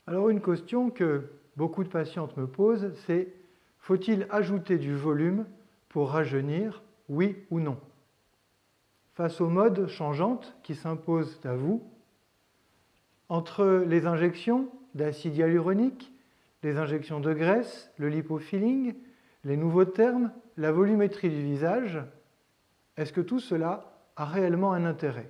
Alors une question que beaucoup de patientes me posent, c'est faut-il ajouter du volume pour rajeunir, oui ou non? Face aux modes changeantes qui s'imposent à vous, entre les injections d'acide hyaluronique, les injections de graisse, le lipofilling, les nouveaux termes, la volumétrie du visage, est-ce que tout cela a réellement un intérêt?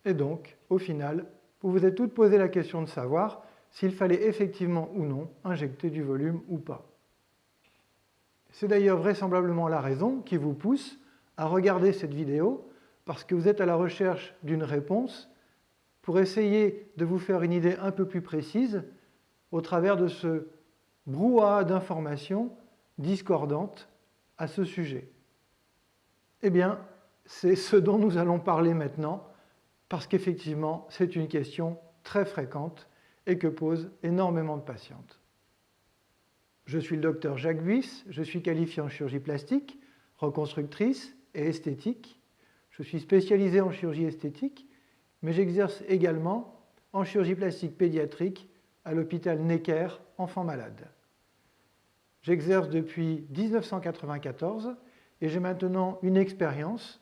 Et donc, au final, vous vous êtes toutes posé la question de savoir s'il fallait effectivement ou non injecter du volume ou pas. C'est d'ailleurs vraisemblablement la raison qui vous pousse à regarder cette vidéo, parce que vous êtes à la recherche d'une réponse pour essayer de vous faire une idée un peu plus précise au travers de ce brouhaha d'informations discordantes à ce sujet. Eh bien, c'est ce dont nous allons parler maintenant, parce qu'effectivement, c'est une question très fréquente et que posent énormément de patientes. Je suis le docteur Jacques Buys, je suis qualifié en chirurgie plastique, reconstructrice et esthétique. Je suis spécialisé en chirurgie esthétique, mais j'exerce également en chirurgie plastique pédiatrique à l'hôpital Necker Enfants Malades. J'exerce depuis 1994 et j'ai maintenant une expérience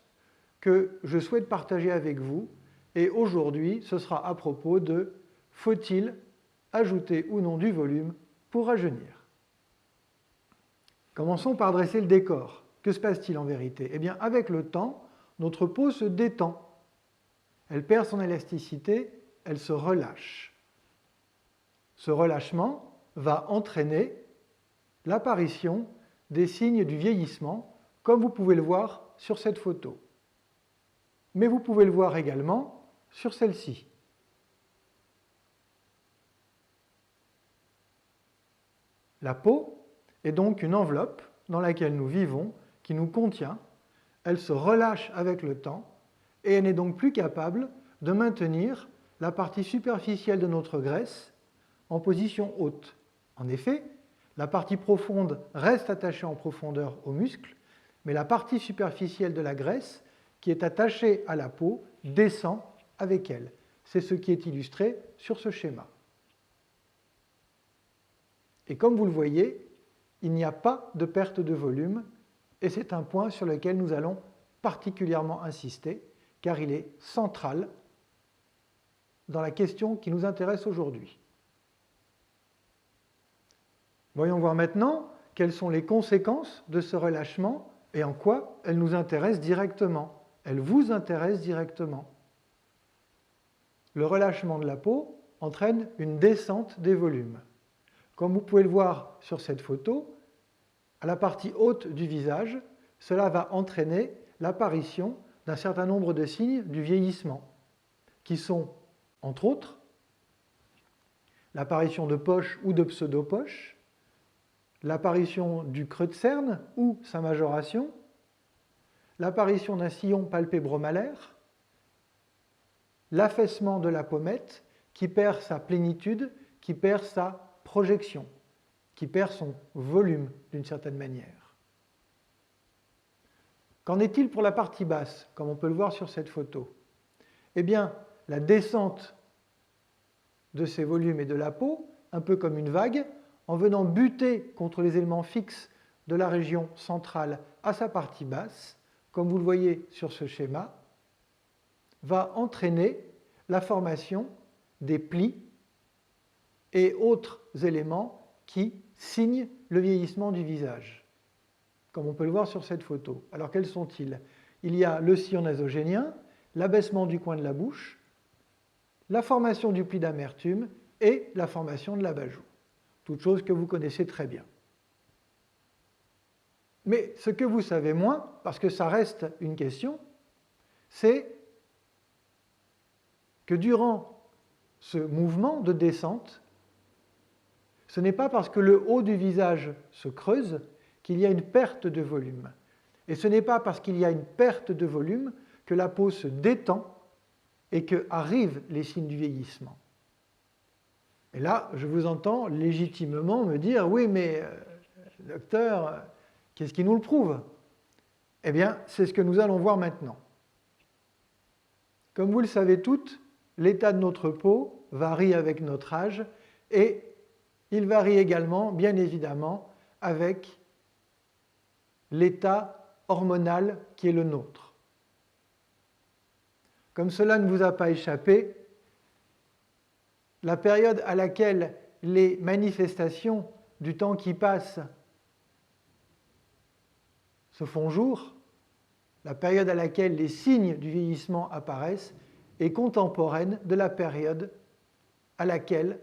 que je souhaite partager avec vous. Et aujourd'hui, ce sera à propos de faut-il ajouter ou non du volume pour rajeunir? Commençons par dresser le décor. Que se passe-t-il en vérité? Eh bien, avec le temps, notre peau se détend. Elle perd son élasticité, elle se relâche. Ce relâchement va entraîner l'apparition des signes du vieillissement, comme vous pouvez le voir sur cette photo. Mais vous pouvez le voir également sur celle-ci. La peau est donc une enveloppe dans laquelle nous vivons, qui nous contient. Elle se relâche avec le temps et elle n'est donc plus capable de maintenir la partie superficielle de notre graisse en position haute. En effet, la partie profonde reste attachée en profondeur aux muscles, mais la partie superficielle de la graisse qui est attachée à la peau descend avec elle. C'est ce qui est illustré sur ce schéma. Et comme vous le voyez, il n'y a pas de perte de volume, et c'est un point sur lequel nous allons particulièrement insister, car il est central dans la question qui nous intéresse aujourd'hui. Voyons voir maintenant quelles sont les conséquences de ce relâchement et en quoi elles nous intéressent directement. Elles vous intéressent directement. Le relâchement de la peau entraîne une descente des volumes. Comme vous pouvez le voir sur cette photo, à la partie haute du visage, cela va entraîner l'apparition d'un certain nombre de signes du vieillissement, qui sont, entre autres, l'apparition de poches ou de pseudopoches, l'apparition du creux de cerne ou sa majoration, l'apparition d'un sillon palpébromalaire, l'affaissement de la pommette qui perd sa plénitude, qui perd sa projection, qui perd son volume d'une certaine manière. Qu'en est-il pour la partie basse, comme on peut le voir sur cette photo? Eh bien, la descente de ces volumes et de la peau, un peu comme une vague, en venant buter contre les éléments fixes de la région centrale à sa partie basse, comme vous le voyez sur ce schéma, va entraîner la formation des plis et autres éléments qui signent le vieillissement du visage, comme on peut le voir sur cette photo. Alors quels sont-ils? Il y a le sillon nasogénien, l'abaissement du coin de la bouche, la formation du pli d'amertume et la formation de l'abat-joue. Toutes choses que vous connaissez très bien. Mais ce que vous savez moins, parce que ça reste une question, c'est que durant ce mouvement de descente, ce n'est pas parce que le haut du visage se creuse qu'il y a une perte de volume. Et ce n'est pas parce qu'il y a une perte de volume que la peau se détend et qu'arrivent les signes du vieillissement. Et là, je vous entends légitimement me dire « Oui, mais docteur, qu'est-ce qui nous le prouve ?» Eh bien, c'est ce que nous allons voir maintenant. Comme vous le savez toutes, l'état de notre peau varie avec notre âge et il varie également, bien évidemment, avec l'état hormonal qui est le nôtre. Comme cela ne vous a pas échappé, la période à laquelle les manifestations du temps qui passe se font jour, la période à laquelle les signes du vieillissement apparaissent, est contemporaine de la période à laquelle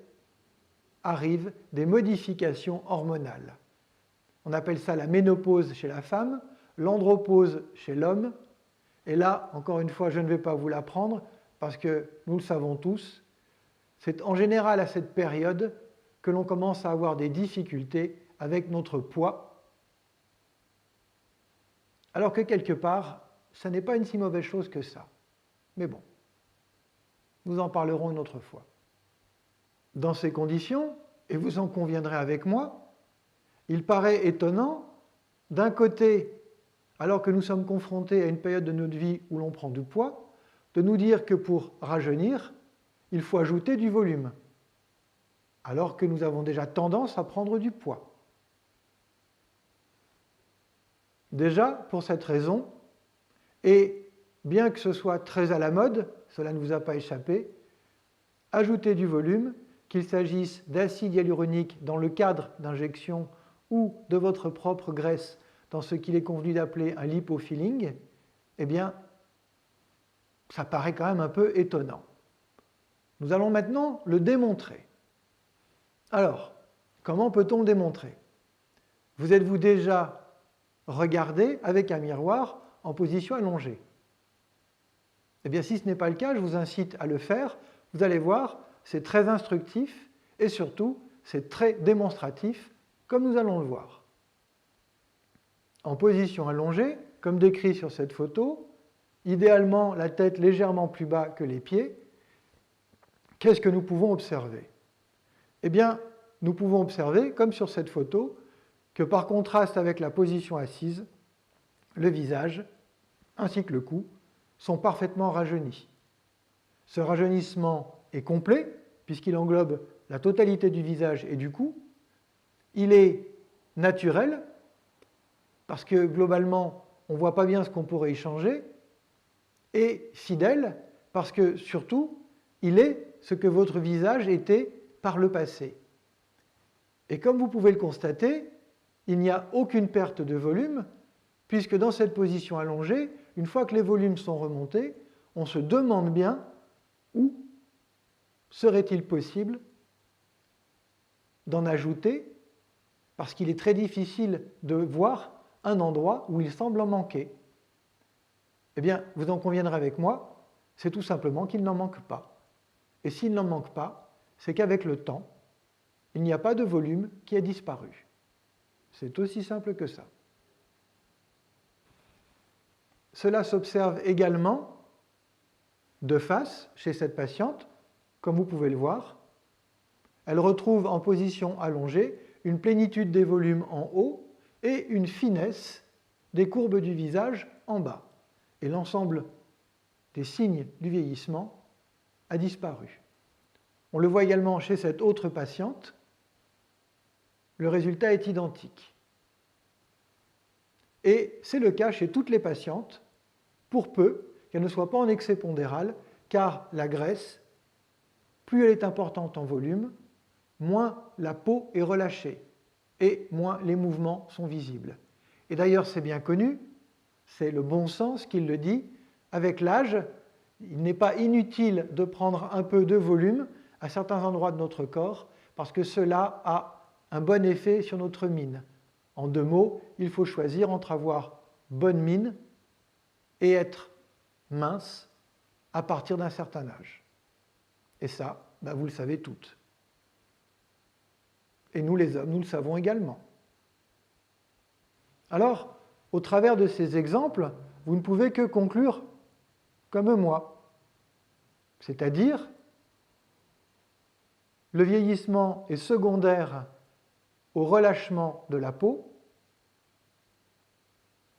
arrivent des modifications hormonales. On appelle ça la ménopause chez la femme, l'andropause chez l'homme, et là, encore une fois, je ne vais pas vous l'apprendre, parce que nous le savons tous, c'est en général à cette période que l'on commence à avoir des difficultés avec notre poids, alors que quelque part, ça n'est pas une si mauvaise chose que ça. Mais bon, nous en parlerons une autre fois. Dans ces conditions, et vous en conviendrez avec moi, il paraît étonnant, d'un côté, alors que nous sommes confrontés à une période de notre vie où l'on prend du poids, de nous dire que pour rajeunir, il faut ajouter du volume, alors que nous avons déjà tendance à prendre du poids. Déjà, pour cette raison, et bien que ce soit très à la mode, cela ne vous a pas échappé, ajouter du volume, qu'il s'agisse d'acide hyaluronique dans le cadre d'injection ou de votre propre graisse dans ce qu'il est convenu d'appeler un lipofilling, eh bien, ça paraît quand même un peu étonnant. Nous allons maintenant le démontrer. Alors, comment peut-on le démontrer? Vous êtes-vous déjà regardé avec un miroir en position allongée? Eh bien, si ce n'est pas le cas, je vous incite à le faire. Vous allez voir, c'est très instructif et surtout, c'est très démonstratif, comme nous allons le voir. En position allongée, comme décrit sur cette photo, idéalement la tête légèrement plus bas que les pieds, qu'est-ce que nous pouvons observer? Eh bien, nous pouvons observer, comme sur cette photo, que par contraste avec la position assise, le visage ainsi que le cou sont parfaitement rajeunis. Ce rajeunissement est complet, puisqu'il englobe la totalité du visage et du cou. Il est naturel, parce que globalement, on ne voit pas bien ce qu'on pourrait y changer, et fidèle, parce que surtout, il est ce que votre visage était par le passé. Et comme vous pouvez le constater, il n'y a aucune perte de volume, puisque dans cette position allongée, une fois que les volumes sont remontés, on se demande bien où serait-il possible d'en ajouter, parce qu'il est très difficile de voir un endroit où il semble en manquer. Eh bien, vous en conviendrez avec moi, c'est tout simplement qu'il n'en manque pas. Et s'il n'en manque pas, c'est qu'avec le temps, il n'y a pas de volume qui a disparu. C'est aussi simple que ça. Cela s'observe également de face chez cette patiente, comme vous pouvez le voir. Elle retrouve en position allongée une plénitude des volumes en haut et une finesse des courbes du visage en bas. Et l'ensemble des signes du vieillissement a disparu. On le voit également chez cette autre patiente. Le résultat est identique. Et c'est le cas chez toutes les patientes, pour peu qu'elles ne soient pas en excès pondéral, car la graisse, plus elle est importante en volume, moins la peau est relâchée et moins les mouvements sont visibles. Et d'ailleurs, c'est bien connu, c'est le bon sens qui le dit, avec l'âge, il n'est pas inutile de prendre un peu de volume à certains endroits de notre corps, parce que cela a un bon effet sur notre mine. En deux mots, il faut choisir entre avoir bonne mine et être mince à partir d'un certain âge. Et ça, vous le savez toutes. Et nous les hommes, nous le savons également. Alors, au travers de ces exemples, vous ne pouvez que conclure comme moi. C'est-à-dire, le vieillissement est secondaire au relâchement de la peau,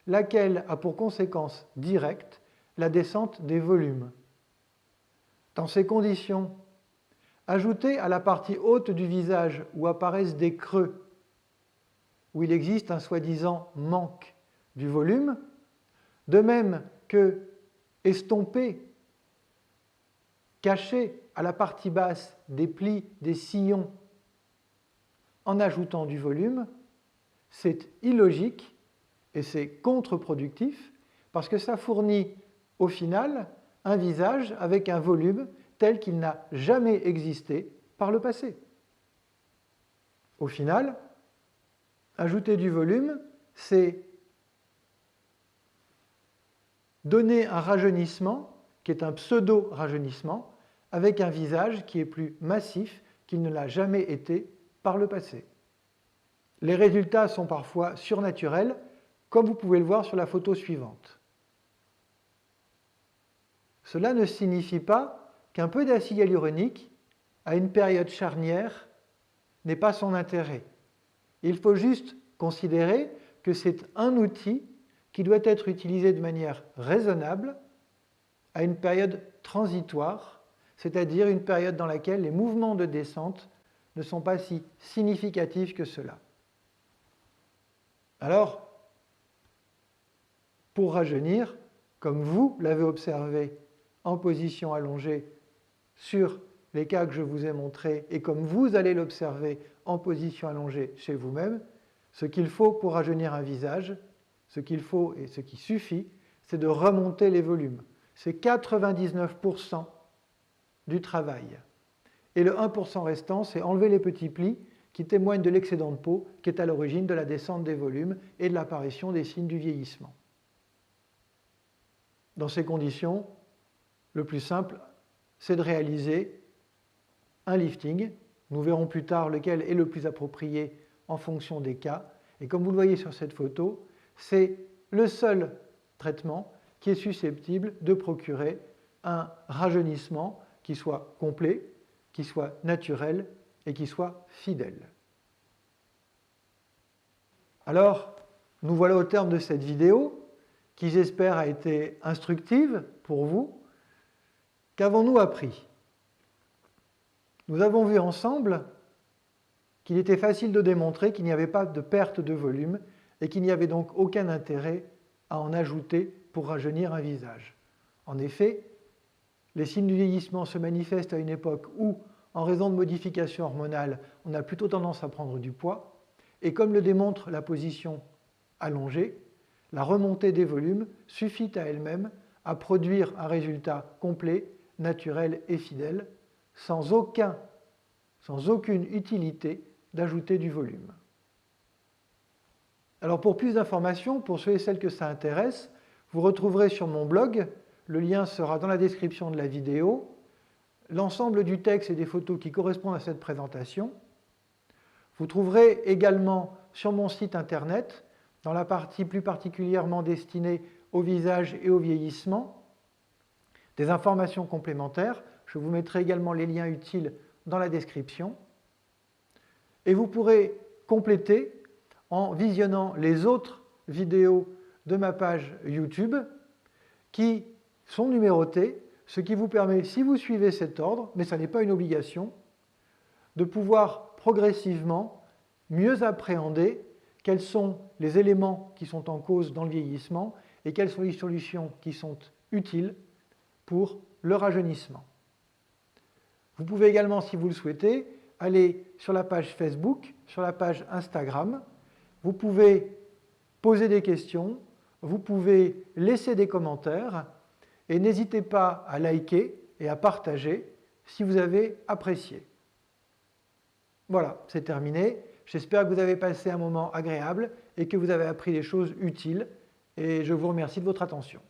laquelle a pour conséquence directe la descente des volumes. Dans ces conditions, ajouter à la partie haute du visage où apparaissent des creux, où il existe un soi-disant manque du volume, de même que estomper, cacher à la partie basse des plis, des sillons, en ajoutant du volume, c'est illogique et c'est contre-productif parce que ça fournit au final un visage avec un volume tel qu'il n'a jamais existé par le passé. Au final, ajouter du volume, c'est donner un rajeunissement qui est un pseudo-rajeunissement avec un visage qui est plus massif qu'il ne l'a jamais été par le passé. Les résultats sont parfois surnaturels, comme vous pouvez le voir sur la photo suivante. Cela ne signifie pas qu'un peu d'acide hyaluronique, à une période charnière, n'est pas son intérêt. Il faut juste considérer que c'est un outil qui doit être utilisé de manière raisonnable à une période transitoire, c'est-à-dire une période dans laquelle les mouvements de descente ne sont pas si significatifs que cela. Alors, pour rajeunir, comme vous l'avez observé en position allongée sur les cas que je vous ai montrés et comme vous allez l'observer en position allongée chez vous-même, ce qu'il faut pour rajeunir un visage, ce qu'il faut et ce qui suffit, c'est de remonter les volumes. C'est 99% du travail. Et le 1% restant, c'est enlever les petits plis qui témoignent de l'excédent de peau qui est à l'origine de la descente des volumes et de l'apparition des signes du vieillissement. Dans ces conditions, le plus simple, c'est de réaliser un lifting. Nous verrons plus tard lequel est le plus approprié en fonction des cas. Et comme vous le voyez sur cette photo, c'est le seul traitement qui est susceptible de procurer un rajeunissement qui soit complet, qui soit naturel et qui soit fidèle. Alors, nous voilà au terme de cette vidéo qui, j'espère, a été instructive pour vous. Qu'avons-nous appris? Nous avons vu ensemble qu'il était facile de démontrer qu'il n'y avait pas de perte de volume et qu'il n'y avait donc aucun intérêt à en ajouter pour rajeunir un visage. En effet, les signes du vieillissement se manifestent à une époque où, en raison de modifications hormonales, on a plutôt tendance à prendre du poids, et comme le démontre la position allongée, la remontée des volumes suffit à elle-même à produire un résultat complet, naturel et fidèle, sans aucune utilité d'ajouter du volume. Alors pour plus d'informations, pour ceux et celles que ça intéresse, vous retrouverez sur mon blog, le lien sera dans la description de la vidéo, l'ensemble du texte et des photos qui correspondent à cette présentation. Vous trouverez également sur mon site internet, dans la partie plus particulièrement destinée au visage et au vieillissement, des informations complémentaires. Je vous mettrai également les liens utiles dans la description. Et vous pourrez compléter en visionnant les autres vidéos de ma page YouTube qui sont numérotées, ce qui vous permet, si vous suivez cet ordre, mais ça n'est pas une obligation, de pouvoir progressivement mieux appréhender quels sont les éléments qui sont en cause dans le vieillissement et quelles sont les solutions qui sont utiles pour le rajeunissement. Vous pouvez également, si vous le souhaitez, aller sur la page Facebook, sur la page Instagram. Vous pouvez poser des questions, vous pouvez laisser des commentaires et n'hésitez pas à liker et à partager si vous avez apprécié. Voilà, c'est terminé. J'espère que vous avez passé un moment agréable et que vous avez appris des choses utiles et je vous remercie de votre attention.